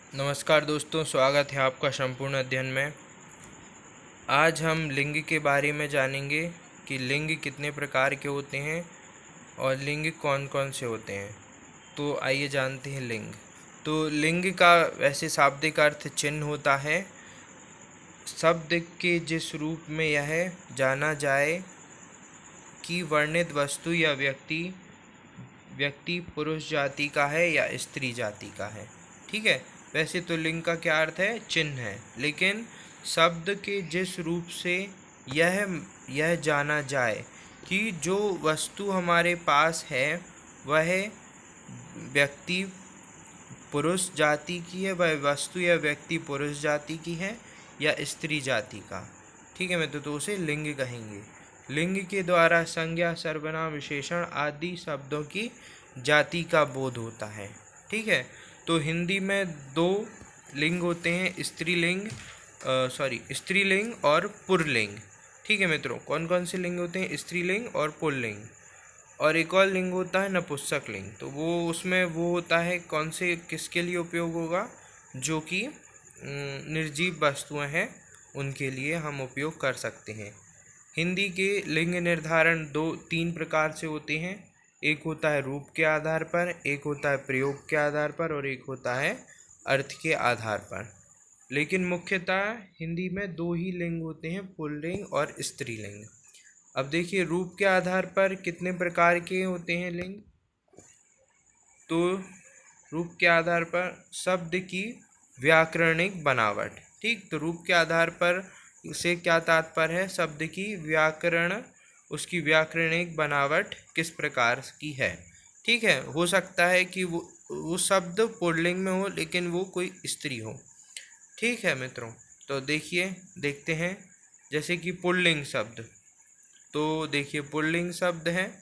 नमस्कार दोस्तों, स्वागत है आपका संपूर्ण अध्ययन में। आज हम लिंग के बारे में जानेंगे कि लिंग कितने प्रकार के होते हैं और लिंग कौन कौन से होते हैं। तो आइए जानते हैं लिंग। तो लिंग का वैसे शाब्दिक अर्थ चिन्ह होता है। शब्द के जिस रूप में यह जाना जाए कि वर्णित वस्तु या व्यक्ति पुरुष जाति का है या स्त्री जाति का है। ठीक है। वैसे तो लिंग का क्या अर्थ है? चिन्ह है। लेकिन शब्द के जिस रूप से यह जाना जाए कि जो वस्तु हमारे पास है वह व्यक्ति पुरुष जाति की है, वह वस्तु या व्यक्ति पुरुष जाति की है या स्त्री जाति का। ठीक है मित्रों, तो उसे लिंग कहेंगे। लिंग के द्वारा संज्ञा, सर्वनाम, विशेषण आदि शब्दों की जाति का बोध होता है। ठीक है। तो हिंदी में दो लिंग होते हैं, स्त्रीलिंग और पुल्लिंग। ठीक है मित्रों, कौन कौन से लिंग होते हैं? स्त्रीलिंग और पुल्लिंग। और एक और लिंग होता है नपुंसक लिंग। तो उसमें होता है कौन से, किसके लिए उपयोग होगा? जो कि निर्जीव वस्तुएं हैं उनके लिए हम उपयोग कर सकते हैं। हिंदी के लिंग निर्धारण तीन प्रकार से होते हैं। एक होता है रूप के आधार पर, एक होता है प्रयोग के आधार पर और एक होता है अर्थ के आधार पर। लेकिन मुख्यतः हिंदी में दो ही लिंग होते हैं, पुल्लिंग और स्त्रीलिंग। अब देखिए, रूप के आधार पर कितने प्रकार के होते हैं लिंग। तो रूप के आधार पर शब्द की व्याकरणिक बनावट। ठीक, तो रूप के आधार पर से क्या तात्पर्य है? शब्द की व्याकरण, उसकी व्याकरणिक बनावट किस प्रकार की है। ठीक है। हो सकता है कि वो शब्द पुल्लिंग में हो लेकिन वो कोई स्त्री हो। ठीक है मित्रों, तो देखते हैं जैसे कि पुल्लिंग शब्द। तो देखिए, पुल्लिंग शब्द है।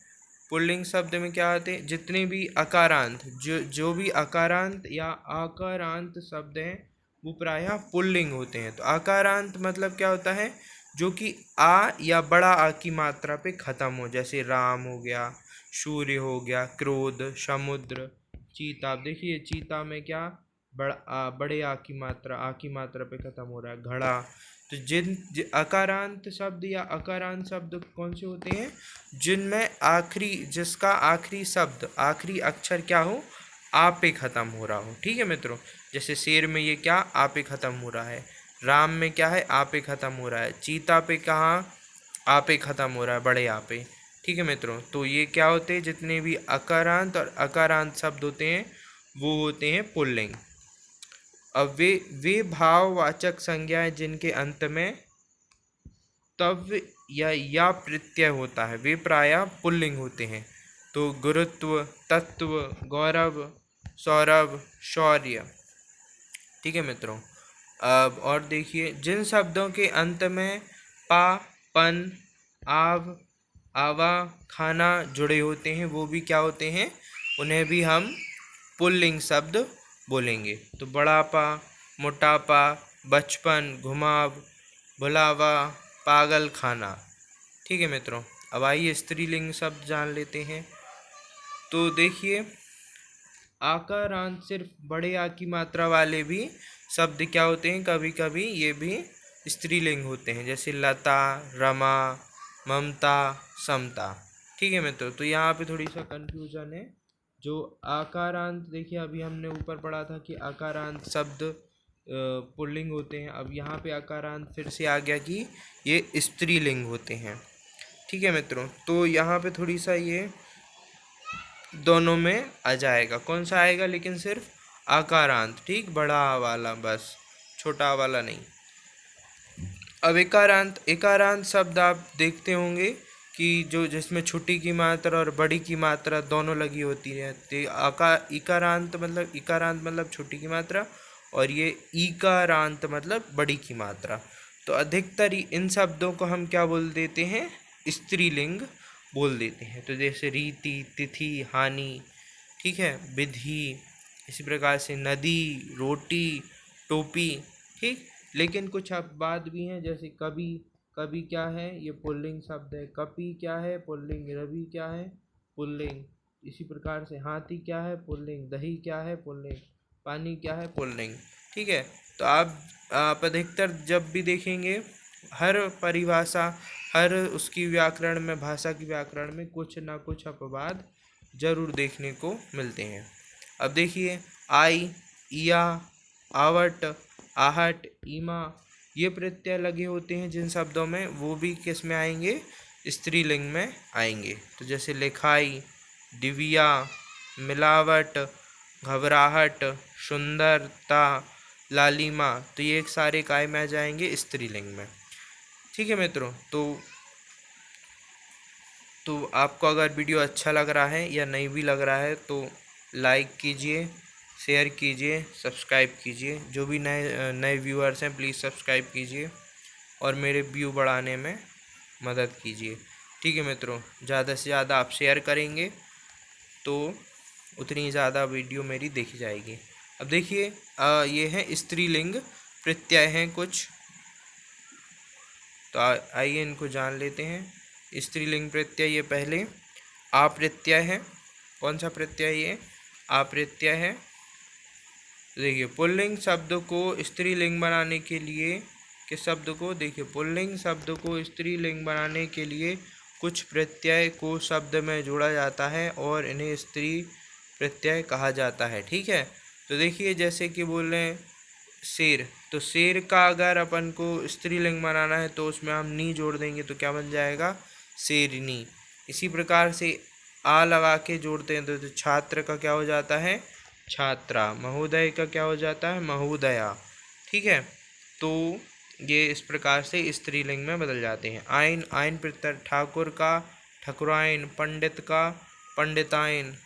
पुल्लिंग शब्द में क्या आते हैं? जितने भी अकारांत, जो भी अकारांत या आकारांत शब्द हैं वो प्रायः पुल्लिंग होते हैं। तो आकारांत मतलब क्या होता है? जो कि आ या बड़ा आ की मात्रा पे ख़त्म हो, जैसे राम हो गया, सूर्य हो गया, क्रोध, समुद्र, चीता। अब देखिए, चीता में क्या बड़े आ की मात्रा पे ख़त्म हो रहा है, घड़ा। तो अकारांत शब्द या अकारांत शब्द कौन से होते हैं? जिनमें जिसका आखिरी शब्द, आखिरी अक्षर क्या हो? आ पे ख़त्म हो रहा हो। ठीक है मित्रों, जैसे शेर में ये क्या आ पे ख़त्म हो रहा है, राम में क्या है? आ पे ख़त्म हो रहा है, चीता पे कहाँ आ पे ख़त्म हो रहा है? बड़े आ पे। ठीक है मित्रों, तो ये क्या होते हैं? जितने भी अकारांत और अकारांत शब्द होते हैं वो होते हैं पुल्लिंग। अब वे भाववाचक संज्ञाएं जिनके अंत में तव या प्रत्यय होता है वे प्रायः पुल्लिंग होते हैं। तो गुरुत्व, तत्व, गौरव, सौरभ, शौर्य। ठीक है मित्रों। अब और देखिए, जिन शब्दों के अंत में पा, पन, आव, आवा, खाना जुड़े होते हैं वो भी क्या होते हैं? उन्हें भी हम पुल्लिंग शब्द बोलेंगे। तो बड़ापा, मोटापा, बचपन, घुमाव, भुलावा, पागल खाना। ठीक है मित्रों, अब आइए स्त्रीलिंग शब्द जान लेते हैं। तो देखिए, आकारांत सिर्फ बड़े आ की मात्रा वाले भी शब्द क्या होते हैं? कभी कभी ये भी स्त्रीलिंग होते हैं, जैसे लता, रमा, ममता, समता। ठीक है मित्रों, तो यहाँ पे थोड़ी सा कन्फ्यूजन है। जो आकारांत, देखिए अभी हमने ऊपर पढ़ा था कि आकारांत शब्द पुल्लिंग होते हैं। अब यहाँ पे आकारांत फिर से आ गया कि ये स्त्रीलिंग होते हैं। ठीक है मित्रों, तो यहाँ पे थोड़ी सा ये दोनों में आ जाएगा। कौन सा आएगा? लेकिन सिर्फ आकारांत। ठीक, बड़ा वाला बस, छोटा वाला नहीं। अब एकारांत शब्द आप देखते होंगे कि जिसमें छोटी की मात्रा और बड़ी की मात्रा दोनों लगी होती है। तो इकारांत मतलब छोटी की मात्रा और ये ईकारांत मतलब बड़ी की मात्रा। तो अधिकतर इन शब्दों को हम क्या बोल देते हैं? स्त्रीलिंग बोल देते हैं। तो जैसे रीति, तिथि, हानि। ठीक है, विधि, इसी प्रकार से नदी, रोटी, टोपी। ठीक, लेकिन कुछ अपवाद भी हैं, जैसे कभी। कभी क्या है? ये पुल्लिंग शब्द है। कपि क्या है? पुल्लिंग। रवि क्या है? पुल्लिंग। इसी प्रकार से हाथी क्या है? पुल्लिंग। दही क्या है? पुल्लिंग। पानी क्या है? पुल्लिंग। ठीक है। तो आप अधिकतर जब भी देखेंगे हर परिभाषा, हर उसकी व्याकरण में, भाषा की व्याकरण में कुछ ना कुछ अपवाद जरूर देखने को मिलते हैं। अब देखिए आई, इया, आवट, आहट, ईमा, ये प्रत्यय लगे होते हैं जिन शब्दों में, वो भी किस में आएंगे, स्त्रीलिंग में आएंगे। तो जैसे लिखाई, डिबिया, मिलावट, घबराहट, सुंदरता, लालिमा, तो ये सारे काय में आ जाएंगे, स्त्रीलिंग में। ठीक है मित्रों, तो आपको अगर वीडियो अच्छा लग रहा है या नहीं भी लग रहा है तो लाइक कीजिए, शेयर कीजिए, सब्सक्राइब कीजिए। जो भी नए नए व्यूअर्स हैं प्लीज़ सब्सक्राइब कीजिए और मेरे व्यू बढ़ाने में मदद कीजिए। ठीक है मित्रों, ज़्यादा से ज़्यादा आप शेयर करेंगे तो उतनी ज़्यादा वीडियो मेरी देखी जाएगी। अब देखिए ये है स्त्रीलिंग प्रत्यय हैं कुछ, तो आइए इनको जान लेते हैं। स्त्रीलिंग प्रत्यय ये पहले आ प्रत्यय है। कौन सा प्रत्यय ये, आ प्रत्यय है। देखिए पुल्लिंग शब्द को स्त्रीलिंग बनाने के लिए, किस शब्द को, देखिए पुल्लिंग शब्द को स्त्रीलिंग बनाने के लिए कुछ प्रत्यय को शब्द में जोड़ा जाता है और इन्हें स्त्री प्रत्यय कहा जाता है। ठीक है। तो देखिए जैसे कि बोल रहे हैं शेर, तो शेर का अगर अपन को स्त्रीलिंग बनाना है तो उसमें हम नी जोड़ देंगे तो क्या बन जाएगा, शेरनी। इसी प्रकार से आ लगा के जोड़ते हैं तो छात्र का क्या हो जाता है, छात्रा। महोदय का क्या हो जाता है, महोदया। ठीक है। तो ये इस प्रकार से स्त्रीलिंग में बदल जाते हैं। आइन, आइन प्रत्यय ठाकुर का, ठकुराइन, पंडित का, पंडिताइन।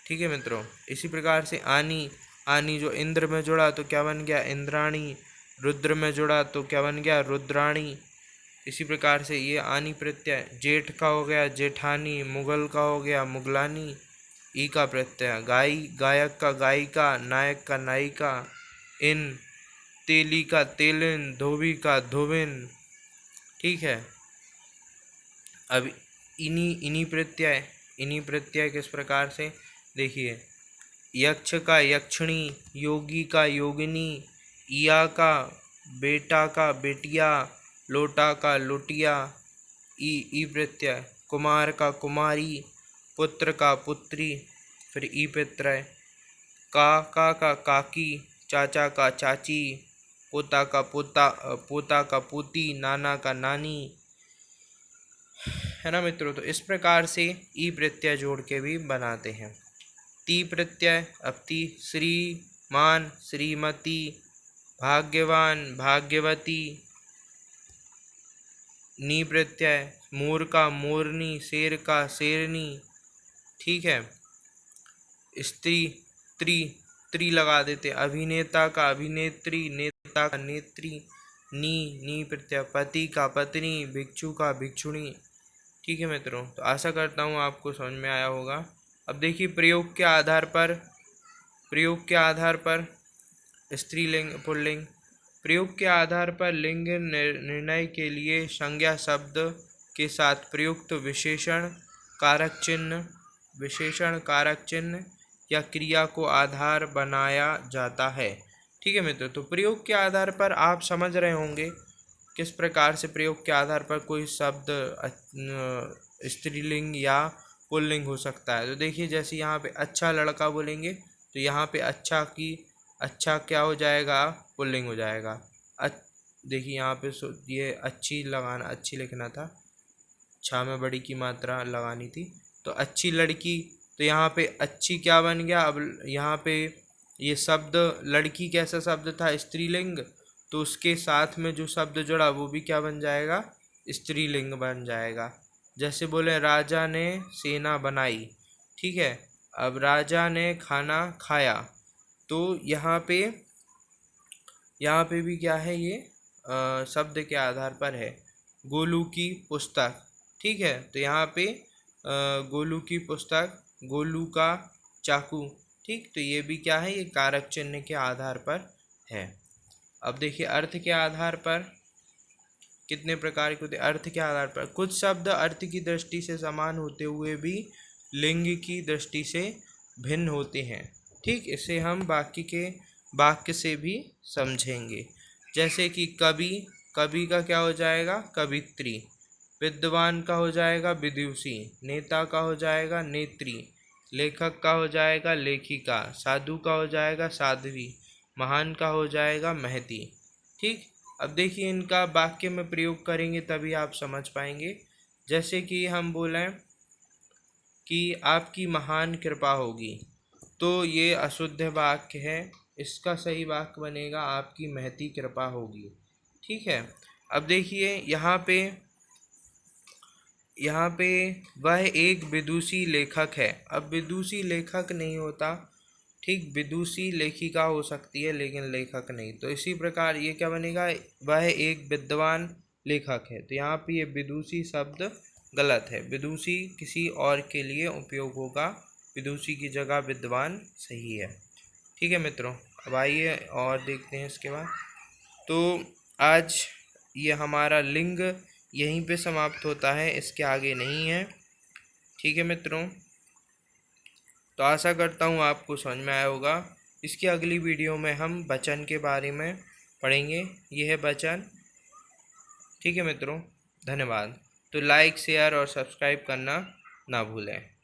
ठीक है मित्रों। इसी प्रकार से आनी, आनी जो इंद्र में जुड़ा तो क्या बन गया, इंद्राणी। रुद्र में जुड़ा तो क्या बन गया, रुद्राणी। इसी प्रकार से ये आनी प्रत्यय जेठ का हो गया जेठानी, मुगल का हो गया मुगलानी। ई का प्रत्यय गाई, गायक का गायिका, नायक का नायिका। इन, तेली का तेलिन, धोबी का धोबिन। ठीक है। अब इन्हीं प्रत्यय, इन्हीं प्रत्यय किस प्रकार से, देखिए यक्ष का यक्षिणी, योगी का योगिनी, इया का बेटा का बेटिया, लोटा का लोटिया। ई प्रत्यय कुमार का कुमारी, पुत्र का पुत्री। फिर ई प्रत्यय काका का काकी, चाचा का चाची, पोता का पोता, पोता का पोती, नाना का नानी। है ना मित्रों। तो इस प्रकार से ई प्रत्यय जोड़ के भी बनाते हैं। ती प्रत्यय, अब ती श्रीमान, श्रीमती, भाग्यवान, भाग्यवती। नी प्रत्यय मोर का मोरनी, शेर का शेरनी। ठीक है। स्त्री, त्री, त्री लगा देते। अभिनेता का अभिनेत्री, नेता का नेत्री। नी प्रत्यय पति का पत्नी, भिक्षु का भिक्षुणी। ठीक है मित्रों, तो आशा करता हूँ आपको समझ में आया होगा। अब देखिए प्रयोग के आधार पर, प्रयोग के आधार पर स्त्रीलिंग पुल्लिंग। प्रयोग के आधार पर लिंग निर्णय के लिए संज्ञा शब्द के साथ प्रयुक्त विशेषण कारक चिन्ह, विशेषण कारक चिन्ह या क्रिया को आधार बनाया जाता है। ठीक है मित्रों। तो प्रयोग के आधार पर आप समझ रहे होंगे किस प्रकार से प्रयोग के आधार पर कोई शब्द स्त्रीलिंग या पुल्लिंग हो सकता है। तो देखिए जैसे यहाँ पे अच्छा लड़का बोलेंगे तो यहाँ पे अच्छा की, अच्छा क्या हो जाएगा, पुल्लिंग हो जाएगा। देखिए यहाँ पे ये अच्छी लगाना, अच्छी लिखना था, छा में बड़ी की मात्रा लगानी थी। तो अच्छी लड़की, तो यहाँ पे अच्छी क्या बन गया, अब यहाँ पे ये शब्द लड़की कैसा शब्द था, स्त्रीलिंग, तो उसके साथ में जो शब्द जुड़ा वो भी क्या बन जाएगा, स्त्रीलिंग बन जाएगा। जैसे बोले राजा ने सेना बनाई। ठीक है। अब राजा ने खाना खाया, तो यहाँ पे भी क्या है, ये शब्द के आधार पर है। गोलू की पुस्तक। ठीक है। तो यहाँ पे गोलू की पुस्तक, गोलू का चाकू। ठीक, तो ये भी क्या है, ये कारक चिन्ह के आधार पर है। अब देखिए अर्थ के आधार पर कितने प्रकार के होते हैं। अर्थ के आधार पर कुछ शब्द अर्थ की दृष्टि से समान होते हुए भी लिंग की दृष्टि से भिन्न होते हैं। ठीक, इसे हम बाकी के वाक्य से भी समझेंगे। जैसे कि कवि, कवि का क्या हो जाएगा, कवित्री। विद्वान का हो जाएगा विदुषी। नेता का हो जाएगा नेत्री। लेखक का हो जाएगा लेखिका। साधु का हो जाएगा साध्वी। महान का हो जाएगा महती। ठीक। अब देखिए इनका वाक्य में प्रयोग करेंगे तभी आप समझ पाएंगे। जैसे कि हम बोलें कि आपकी महान कृपा होगी, तो ये अशुद्ध वाक्य है। इसका सही वाक्य बनेगा आपकी महती कृपा होगी। ठीक है। अब देखिए यहाँ पे वह एक विदुषी लेखक है। अब विदुषी लेखक नहीं होता, ठीक, विदुषी लेखिका हो सकती है लेकिन लेखक नहीं। तो इसी प्रकार ये क्या बनेगा, वह एक विद्वान लेखक है। तो यहाँ पे ये विदुषी शब्द गलत है, विदुषी किसी और के लिए उपयोग होगा, विदुषी की जगह विद्वान सही है। ठीक है मित्रों, अब आइए और देखते हैं इसके बाद। तो आज ये हमारा लिंग यहीं पे समाप्त होता है, इसके आगे नहीं है। ठीक है मित्रों, तो आशा करता हूँ आपको समझ में आया होगा। इसकी अगली वीडियो में हम वचन के बारे में पढ़ेंगे। ये है वचन। ठीक है मित्रों, धन्यवाद। तो लाइक शेयर और सब्सक्राइब करना ना भूलें।